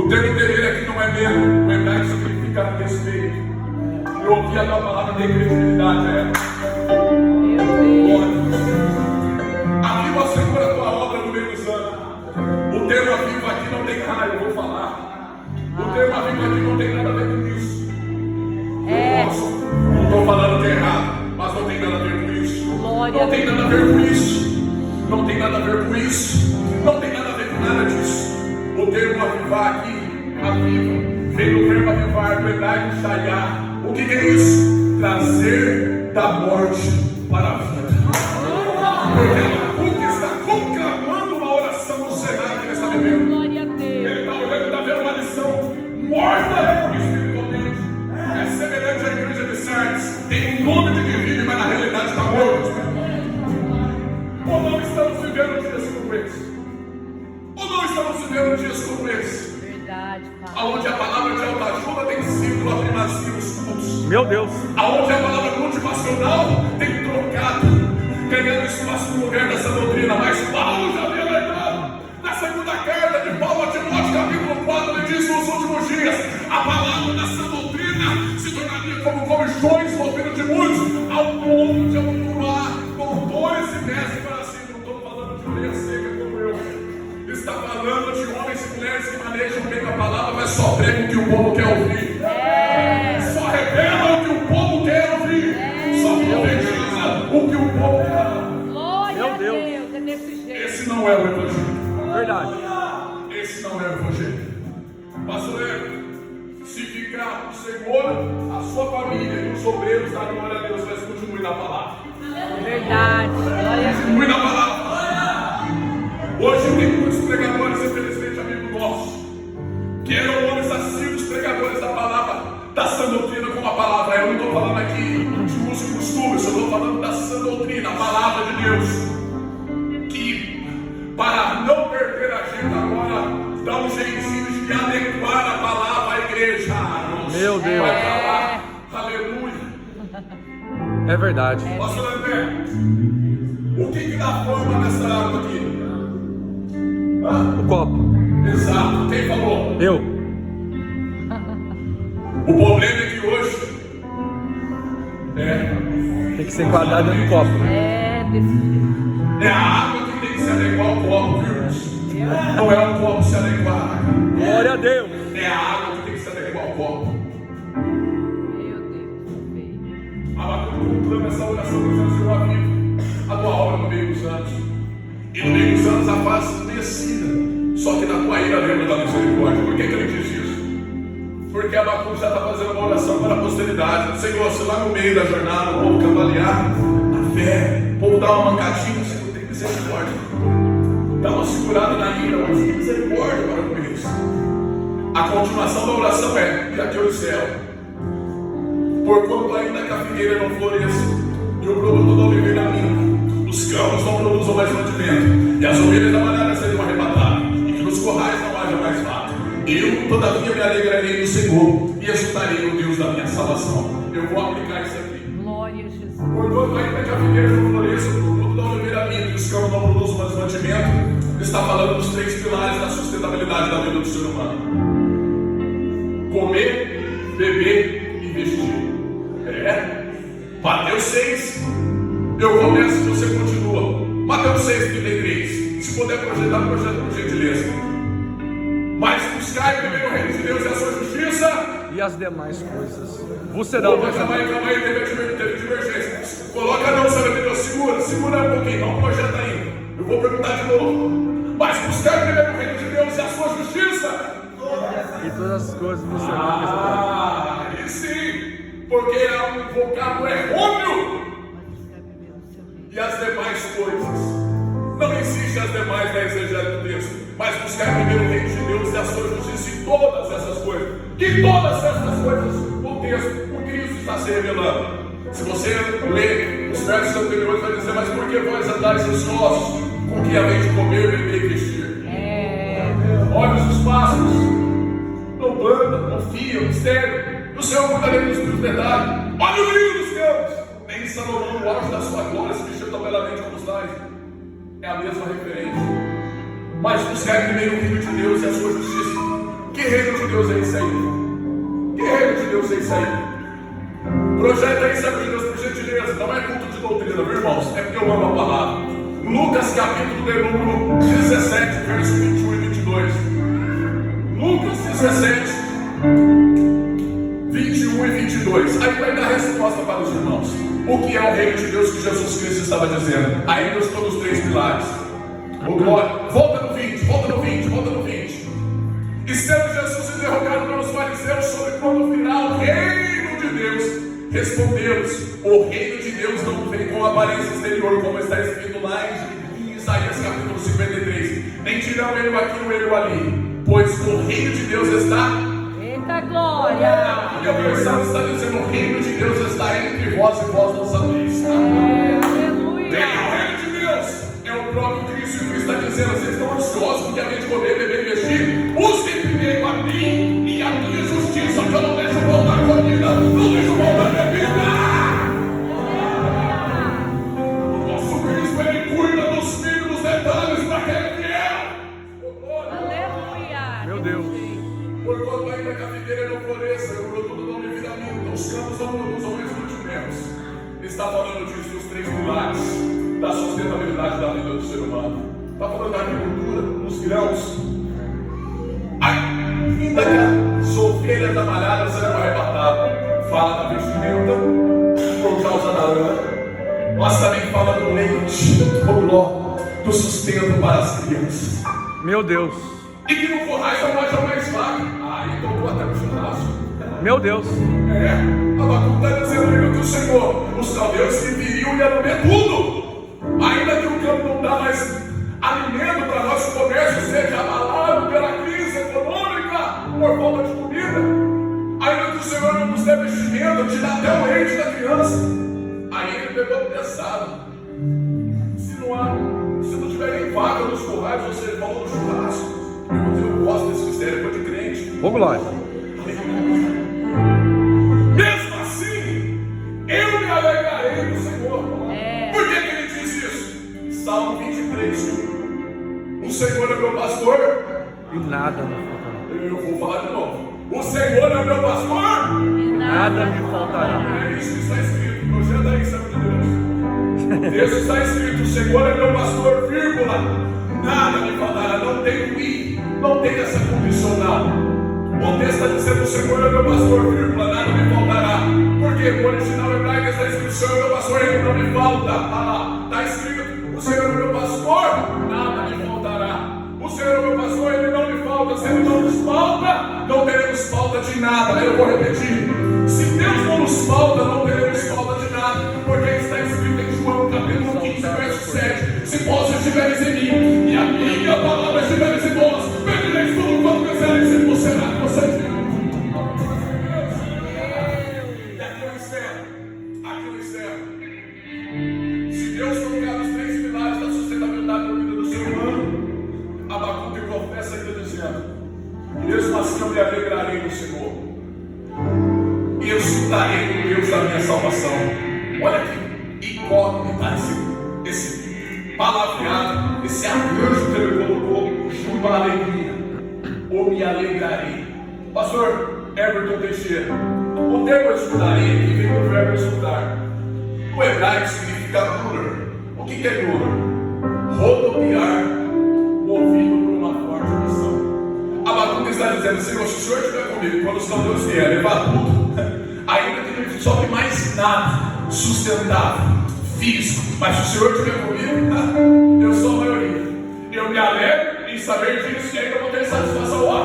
O termo temer aqui não é medo, o hebraico significa respeito. Eu ouvi a tua palavra de credibilidade, Aviva, Senhor, a tua obra no meio dos anos. O termo aviva aqui não tem raiva, eu vou falar. O termo aviva aqui não tem nada a ver com isso. Não estou falando que é errado, mas não tem nada a ver com isso. Não tem nada a ver com isso. Não tem nada a ver com isso. Não tem nada a ver com nada disso. O termo avivar aqui, aviva, vem do verbo avivar, do hebraico shayá. O que é isso? Trazer da morte para a vida. Porque está conclamando uma oração no cenário que ele está vivendo. Glória a Deus. Ele está olhando, está vendo uma lição morta espiritualmente. É semelhante à igreja de Sardes. Tem um nome de que vive, mas na realidade está morto. Ou não estamos vivendo dias como esse? Ou não estamos vivendo dias como esse? Verdade, Pai. Aonde a palavra de autoajuda tem sido a primazia nos cultos. Meu Deus. Aonde a palavra motivacional tem trocado, ganhando espaço no lugar dessa doutrina. Mas Paulo já havia alertado na segunda carta de Paulo a Timóteo, capítulo 4, ele diz: nos últimos dias a palavra dessa doutrina se tornaria como comichões no ouvido de muitos, ao ponto de amontoar doutores e mestres para si. Não estou falando de orelha seca como eu. Está falando de homens e mulheres que manejam bem a palavra, mas só pregam o que o povo quer ouvir. Só revelam o que o povo quer ouvir. Só profetiza o que o povo quer. Glória Meu a Deus. Deus. É desse jeito. Esse não é o evangelho. Verdade. Esse não é o evangelho. Pastor, se ficar o Senhor, a sua família e os obreiros da glória a Deus, mas continue na palavra. Verdade. Glória a Deus. Continue na palavra. Hoje tem muitos pregadores, infelizmente, amigo nosso, que eram homens assíduos pregadores da palavra, da sã doutrina com a palavra. Eu não estou falando aqui de uso e costumes, eu estou falando da sã doutrina, a palavra de Deus, que para não perder a agenda agora, dá um jeitinho de adequar a palavra à igreja. Meu Deus. Vai falar, aleluia. É verdade. Pastor André, o que dá forma nessa água aqui? O copo. Exato, quem falou? Eu. O problema é que hoje Tem que ser enquadrado no copo. É desse jeito. é a água que tem que se adequar ao copo, viu, irmãos? Não é o copo se adequar à água. Glória a Deus. É a água que tem que se adequar ao copo. Meu Deus. Abacuque conclama essa oração dizendo: Senhor, aviva a tua obra no meio dos anos. E no meio dos anos a paz descida. Só que na tua ira lembra da misericórdia. Por que ele diz isso? Porque Abacuque já está fazendo uma oração para a posteridade. Senhor, se lá no meio da jornada o povo cambalear a fé, o povo dá uma mancadinha, Senhor, tem misericórdia. Dá uma segurada na ira, mas tem misericórdia para com eles. A continuação da oração é: e aqui o céu, porquanto ainda que a figueira não floresça e o produto da oliveira minta, os campos não produzam mais mantimento, e as ovelhas da malhada seriam arrebatadas, e que nos corrais não haja mais vaca. Eu, todavia, me alegrarei no Senhor e exultarei no Deus da minha salvação. Eu vou aplicar isso aqui. Glória a Jesus. Porquanto ainda que a figueira não floresça, o produto da oliveira minta, e os campos não produzam mais mantimento, está falando dos 3 pilares da sustentabilidade da vida do ser humano: comer, beber e vestir. Mateus 6. Eu começo e você continua. Mateus 6, 33. Se puder projetar, projeta por gentileza. Mas buscai primeiro o reino de Deus e a sua justiça. E as demais coisas. Você dá o Calma aí, teve divergência. Coloca não, Senhor de Deus, segura um pouquinho, não projeta ainda. Eu vou perguntar de novo. Mas buscai primeiro o reino de Deus e a sua justiça. E todas as coisas você dá. Aí sim, porque é um vocábulo errôneo. E as demais coisas. Não existe as demais na exegese do texto, mas buscar primeiro o reino de Deus e a sua justiça em todas essas coisas. Que todas essas coisas, o texto, o Cristo está se revelando. Se você ler os versos anteriores, vai dizer: mas por que vós andais ansiosos com o que havem de comer, beber e vestir? Olha os pássaros, não planta, não fia, mistério. E o Senhor cuidará dos detalhes. Olha o livro dos campos. Nem Salomão, no auge da sua glória, se vestiu tão belamente como os tais. É a mesma referência. Mas buscar primeiro o reino de Deus e a sua justiça. Que reino de Deus é esse aí? Que reino de Deus é esse aí? Projeta isso, sabe de Deus, por gentileza. Não é culto de doutrina, meus irmãos. É porque eu amo a palavra. Lucas capítulo de número 17, verso 21 e 22. Lucas 17, 21 e 22. Aí vai dar a resposta para os irmãos. O que é o reino de Deus que Jesus Cristo estava dizendo? Aí nós estamos nos 3 pilares. O glória. Volta no 20, volta no 20, volta no 20. E sendo Jesus interrogado pelos fariseus sobre quando virá o reino de Deus, respondeu-lhes: o reino de Deus não vem com aparência exterior, como está escrito lá em Isaías capítulo 53. Nem dirão ele aqui ou ele ali, pois o reino de Deus está. Eita glória! E o versículo está dizendo: o reino de Deus está entre vós e vós não sabeis. Aleluia! Vem o reino de Deus. É o próprio Cristo, e Cristo está dizendo: vocês estão ansiosos porque a gente comer, beber e vestir. Busquem primeiro a mim e a minha justiça, que eu não deixo voltar a comida, não deixo voltar a bebida. O nosso Cristo, ele cuida dos mínimos detalhes para que ele vier. Aleluia! Meu Deus. Porquanto ainda que a figueira não floresça, o produto não lhe vira minta, os campos não produzam mesmo menos. Está falando disso dos 3 pilares da sustentabilidade da vida do ser humano. Está falando da agricultura, dos grãos. Ainda que as ovelhas da malhada serão arrebatadas. Fala da vestimenta por causa da lã, mas também fala do leite, do sustento para as crianças. Meu Deus. E que no forrais não haja mais vaca. Aí tocou até no churrasco. Meu Deus. Abacuque está dizendo ainda que o Senhor, os caldeus que viriam iam comer tudo. Ainda que o campo não dá mais alimento para nosso comércio seja abalado pela crise econômica por falta de comida, ainda que o Senhor não nos dê vestimenta, te dá até o leite da criança, aí ele pegou pesado. Se não tiver nem vaca nos currais, você falou no churrasco. Eu gosto desse mistério, foi de crente. Ô glória. Mesmo assim, eu me alegrarei no Senhor. Por que ele diz isso? Salmo 23. O Senhor é meu pastor. E nada me faltará. Eu vou falar de novo. O Senhor é meu pastor. Nada me faltará. É isso que está escrito. Projeta aí, Senhor de Deus. Deus está escrito: o Senhor é meu pastor, vírgula. Nada me faltará. Não tem i, não tem essa condicional. O texto está dizendo: o Senhor é meu pastor, vírgula, nada me faltará. Porque no original hebraico está escrito: o Senhor é meu pastor, ele não me falta. Está escrito: o Senhor é meu pastor, nada me faltará. O Senhor é meu pastor, ele não me falta. Se ele não nos falta, não teremos falta de nada. Eu vou repetir: se Deus não nos falta, não teremos falta de nada. Porque está escrito em João capítulo 15, verso 7: se vós estiveres em mim e a minha palavra estiveres em vós, pedireis tudo quanto quisereis e vos será que vocês viram. E aqui eu encerro. Se Deus colocar os 3 pilares da sustentabilidade da vida do ser humano, Abacuque professa ainda dizendo: mesmo assim eu me alegrarei no Senhor, e eu escutarei no Deus da minha salvação. Olha que incógnita esse palavreado, esse arranjo que ele colocou junto à alegria. Ou me alegrarei. Pastor Everton Teixeira, o termo escutarei aqui vem do verbo escutar. O hebraico significa murmur. O que é murmur? Rodopiar o ouvido por uma forte missão. Abacuque está dizendo: Senhor, se o Senhor estiver comigo, quando os caldeus vierem levar tudo, ainda que não sobre mais nada sustentável, físico, mas se o Senhor estiver comigo, eu sou a maioria. Eu me alegro em saber disso e ainda vou ter satisfação lá.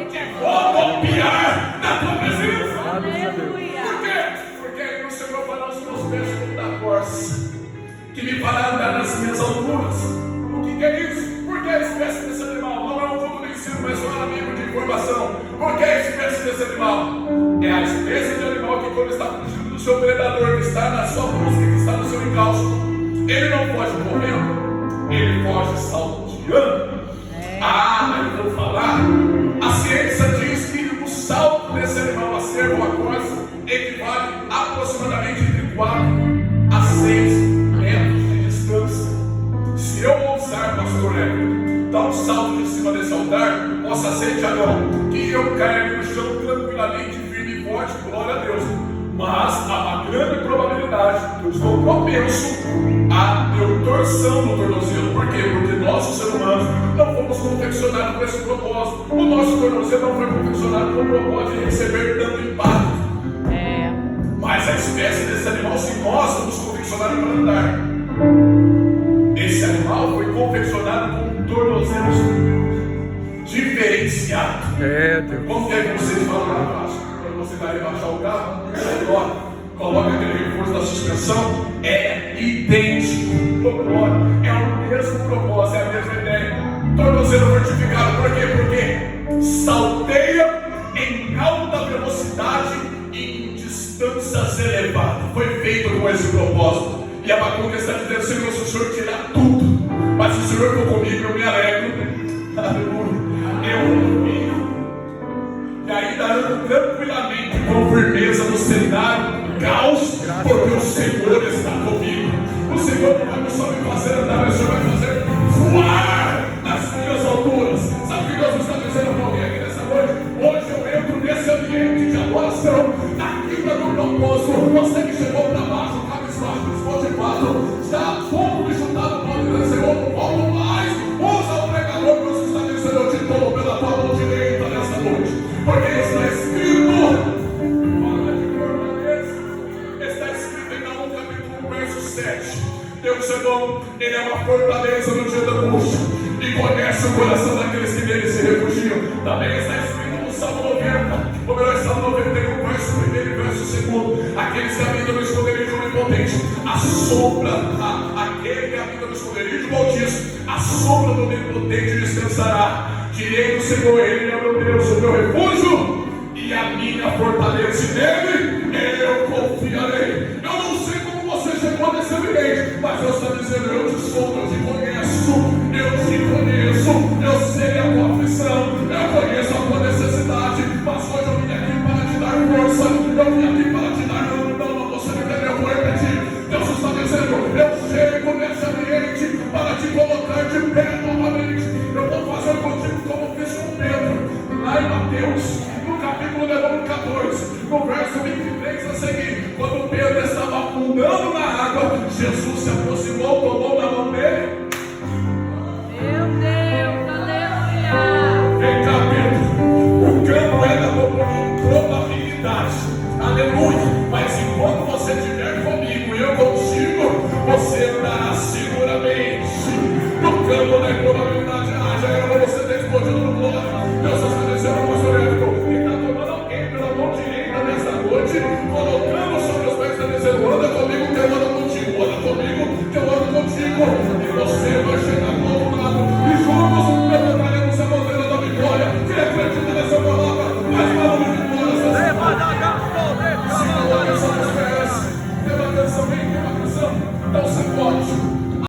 Que rodopiar na tua presença. Aleluia! Por quê? Porque aí o Senhor fará os meus pés como da corça, que me fará andar nas minhas alturas. O que é isso? Por que a espécie desse animal? Não é um pouco de ensino, mas só um amigo de informação. Por que a espécie desse animal? É a espécie de animal que, quando está fugindo do seu predador, que está na sua busca, que está no seu encalço, ele não foge correndo, ele foge salteando. Eu vou falar. A ciência diz que o salto desse animal, a cerva ou a corça, equivale aproximadamente entre 4 a 6 metros de distância. Se eu ousar, pastor Everton, dar um salto de cima desse altar possa ser de Arão, que eu caia no chão tranquilamente, firme e forte, glória a Deus. Mas há uma grande probabilidade que eu estou propenso a ter torção no tornozelo. Por quê? Porque nós, os seres humanos, não fomos confeccionados com esse propósito. O nosso tornozelo não foi confeccionado com o propósito de receber tanto impacto. Mas a espécie desse animal, se nós somos confeccionados para andar, esse animal foi confeccionado com um tornozelo diferenciado. Deus. Como que é que vocês falam lá abaixo? Quando você vai rebaixar o carro, coloca aquele reforço da suspensão, é idêntico. É o mesmo propósito, é a mesma ideia. Tornozelo fortificado, por quê? Porque salteia em alta velocidade e em distâncias elevadas. Foi feito com esse propósito. E Abacuque está dizendo: Senhor, se o Senhor tirar tudo, mas se o Senhor for comigo, eu me alegro. Aleluia. Eu confio. E ainda ando tranquilamente, com firmeza no cenário, caos, porque o Senhor está comigo. O Senhor não vai só me fazer andar, mas o Senhor vai fazer voar nas minhas alturas. Sabe o que Deus está dizendo para alguém aqui nessa noite? Hoje eu entro nesse ambiente de adoração, na quinta do propósito. Você que chegou para baixo, cabisbaixo, desmotivado, está a ponto de chutar no pau e dizer: Senhor, não volto mais. Usa o pregador que Deus está dizendo: eu te tomo pela tua mão direita nessa noite, porque está escrito. Está escrito em Naum capítulo 1, verso 7. Deus é bom, Ele é uma fortaleza no dia da angústia e conhece o coração daqueles que nele se refugiam. Também está escrito no Salmo 90, o melhor Salmo 91, verso 1 e verso 2. Aqueles que habitam no esconderijo do Onipotente, a sombra, aquele que habita no esconderijo do Altíssimo, a sombra do Onipotente descansará. Direi do Senhor: Ele é o meu Deus, o meu refúgio e a minha fortaleza, e nele eu confiarei. Eu não sei como você chegou nesse ambiente, mas Deus está dizendo: eu te sou, eu te conheço, eu sei a tua aflição, eu conheço a tua necessidade, mas hoje eu vim aqui para te dar força, eu vim aqui para te dar não, você não entendeu, eu vou repetir. Deus está dizendo: eu chego nesse ambiente para te colocar de pé novamente. Eu vou fazer contigo como fiz com Pedro, lá em Mateus, no capítulo 14, no verso 23 a seguir. Quando Pedro estava afundando na água, Jesus se aproximou, tomou na mão dele. Meu Deus, aleluia. Vem cá, Pedro. O campo é da probabilidade, aleluia. Mas enquanto você estiver comigo e eu contigo, você estará seguramente no campo da probabilidade. Já era para você ter explodido no glória. Deus está dizendo: pastor Érico, ele está tomando alguém pela mão direita nessa noite, colocando